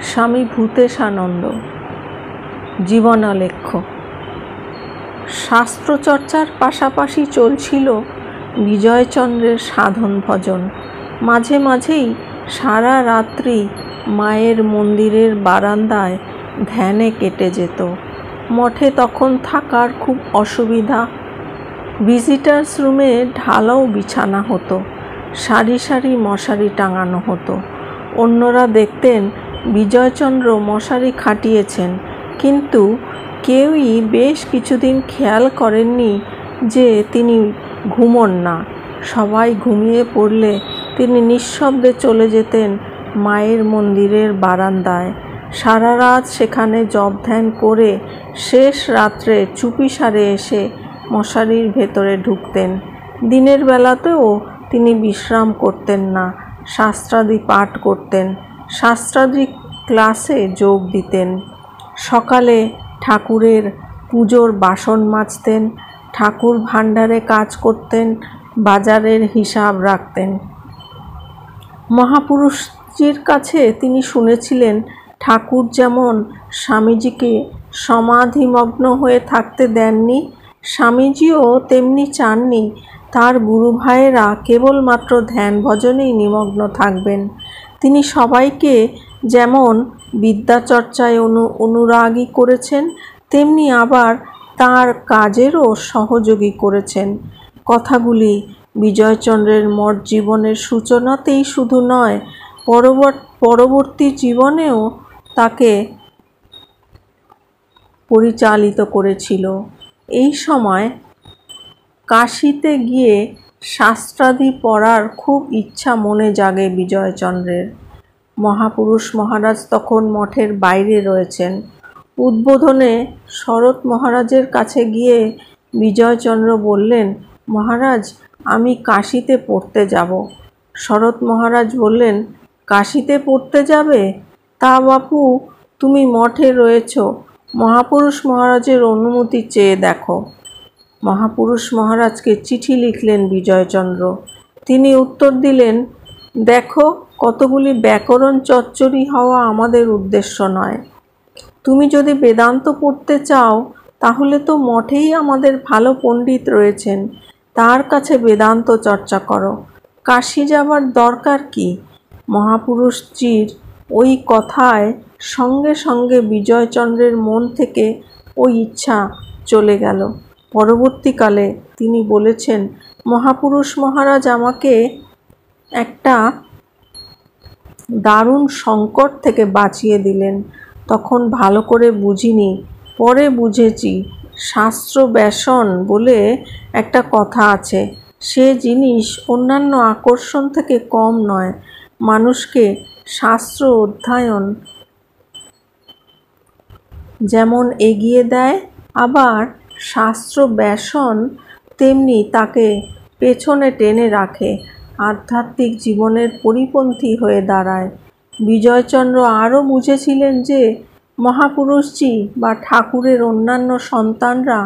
স্বামী ভূতেশানন্দ জীবনালেখ্য। শাস্ত্রচর্চার পাশাপাশি চলছিল বিজয়চন্দ্রের সাধন ভজন। মাঝে মাঝেই সারা রাত্রি মায়ের মন্দিরের বারান্দায় ধ্যানে কেটে যেত। মঠে তখন থাকার খুব অসুবিধা। ভিজিটার্স রুমে ঢালাও বিছানা হতো, সারি সারি মশারি টাঙানো হতো। অন্যরা দেখতেন বিজয়চন্দ্র মশারি খাটিয়েছেন, কিন্তু কেউই বেশ কিছুদিন খেয়াল করেননি যে তিনি ঘুমোন না। সবাই ঘুমিয়ে পড়লে তিনি নিঃশব্দে চলে যেতেন মায়ের মন্দিরের বারান্দায়। সারা রাত সেখানে জপ ধ্যান করে শেষ রাত্রে চুপিসারে এসে মশারির ভেতরে ঢুকতেন। দিনের বেলাতেও তিনি বিশ্রাম করতেন না, শাস্ত্রাদি পাঠ করতেন, শাস্ত্রাদি ক্লাসে যোগ দিতেন। সকালে ঠাকুরের পুজোর বাসন মাজতেন, ঠাকুর ভাণ্ডারে কাজ করতেন, বাজারের হিসাব রাখতেন। মহাপুরুষজির কাছে তিনি শুনেছিলেন, ঠাকুর যেমন স্বামীজিকে সমাধিমগ্ন হয়ে থাকতে দেননি, স্বামীজিও তেমনি চাননি তার গুরু ভাইয়েরা কেবলমাত্র ধ্যান ভজনেই নিমগ্ন থাকবেন। তিনি সবাইকে যেমন বিদ্যাচর্চায় অনুরাগী করেছেন, তেমনি আবার তাঁর কাজেরও সহযোগী করেছেন। কথাগুলি বিজয়চন্দ্রের মঠ জীবনের সূচনাতেই শুধু নয়, পরবর্তী জীবনেও তাকে পরিচালিত করেছিল। এই সময় কাশীতে গিয়ে শাস্ত্রাদি পড়ার খুব ইচ্ছা মনে জাগে বিজয়চন্দ্রের। মহাপুরুষ মহারাজ তখন মঠের বাইরে রয়েছেন। উদ্বোধনে শরৎ মহারাজের কাছে গিয়ে বিজয়চন্দ্র বললেন, মহারাজ, আমি কাশীতে পড়তে যাব। শরৎ মহারাজ বললেন, কাশীতে পড়তে যাবে? তা বাপু, তুমি মঠে রয়েছ, মহাপুরুষ মহারাজের অনুমতি চেয়ে দেখো। মহাপুরুষ মহারাজকে চিঠি লিখলেন বিজয়চন্দ্র। তিনি উত্তর দিলেন, দেখো, কতগুলি ব্যাকরণ চচ্চড়ি হওয়া আমাদের উদ্দেশ্য নয়। তুমি যদি বেদান্ত পড়তে চাও, তাহলে তো মঠেই আমাদের ভালো পণ্ডিত রয়েছেন, তার কাছে বেদান্ত চর্চা করো। কাশী যাবার দরকার কি? মহাপুরুষজির ওই কথায় সঙ্গে সঙ্গে বিজয়চন্দ্রের মন থেকে ওই ইচ্ছা চলে গেল। পরবর্তীকালে তিনি বলেছেন, মহাপুরুষ মহারাজ আমাকে একটা দারুণ সংকট থেকে বাঁচিয়ে দিলেন। তখন ভালো করে বুঝিনি, পরে বুঝেছি। শাস্ত্র ব্যসন বলে একটা কথা আছে, সে জিনিস অন্যান্য আকর্ষণ থেকে কম নয়। মানুষকে শাস্ত্র অধ্যয়ন যেমন এগিয়ে দেয়, আবার শাস্ত্র ব্যসন তেমনি তাকে পেছনে টেনে রাখে, আধ্যাত্মিক জীবনের পরিপন্থী হয়ে দাঁড়ায়। বিজয়চন্দ্র আরও বুঝেছিলেন যে মহাপুরুষজি বা ঠাকুরের অন্যান্য সন্তানরা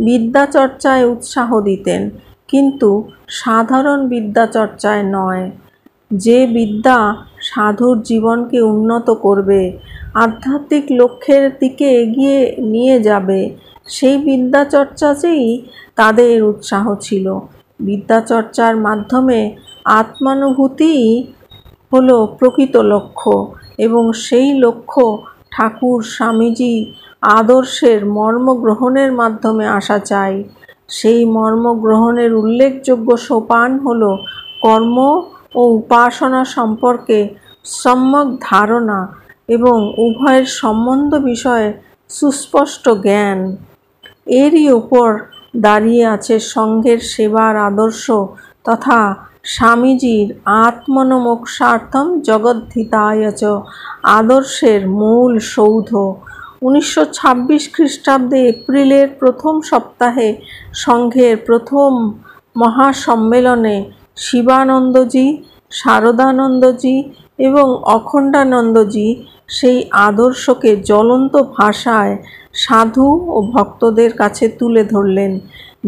বিদ্যাচর্চায় উৎসাহ দিতেন, কিন্তু সাধারণ বিদ্যাচর্চায় নয়। যে বিদ্যা সাধুর জীবনকে উন্নত করবে, আধ্যাত্মিক লক্ষ্যের দিকে এগিয়ে নিয়ে যাবে, সেই বিদ্যাচর্চাতেই তাদের উৎসাহ ছিল। বিদ্যাচর্চার মাধ্যমে আত্মানুভূতিই হলো প্রকৃত লক্ষ্য, এবং সেই লক্ষ্য ঠাকুর স্বামীজি আদর্শের মর্ম গ্রহণের মাধ্যমে আসা চাই। সেই মর্ম গ্রহণের উল্লেখযোগ্য সোপান হল কর্ম ও উপাসনা সম্পর্কে সম্যক ধারণা এবং উভয়ের সম্বন্ধ বিষয়ে সুস্পষ্ট জ্ঞান। এরই উপর দাঁড়িয়ে আছে সঙ্ঘের সেবার আদর্শ তথা স্বামীজির আত্মনমোক্ষার্থম জগদ্ধিতায় চ আদর্শের মূল সৌধ। 1926 খ্রিস্টাব্দে এপ্রিলের প্রথম সপ্তাহে সঙ্ঘের প্রথম মহাসম্মেলনে শিবানন্দজি, শারদানন্দজি এবং অখণ্ডানন্দজি সেই আদর্শকে জ্বলন্ত ভাষায় সাধু ও ভক্তদের কাছে তুলে ধরলেন।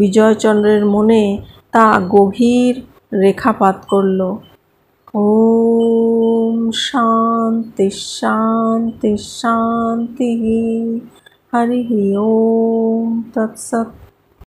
বিজয়চন্দ্রের মনে তা গভীর রেখাপাত করল। ওম শান্তি। शांति शांति शांति। हरि ओम तत्सत्।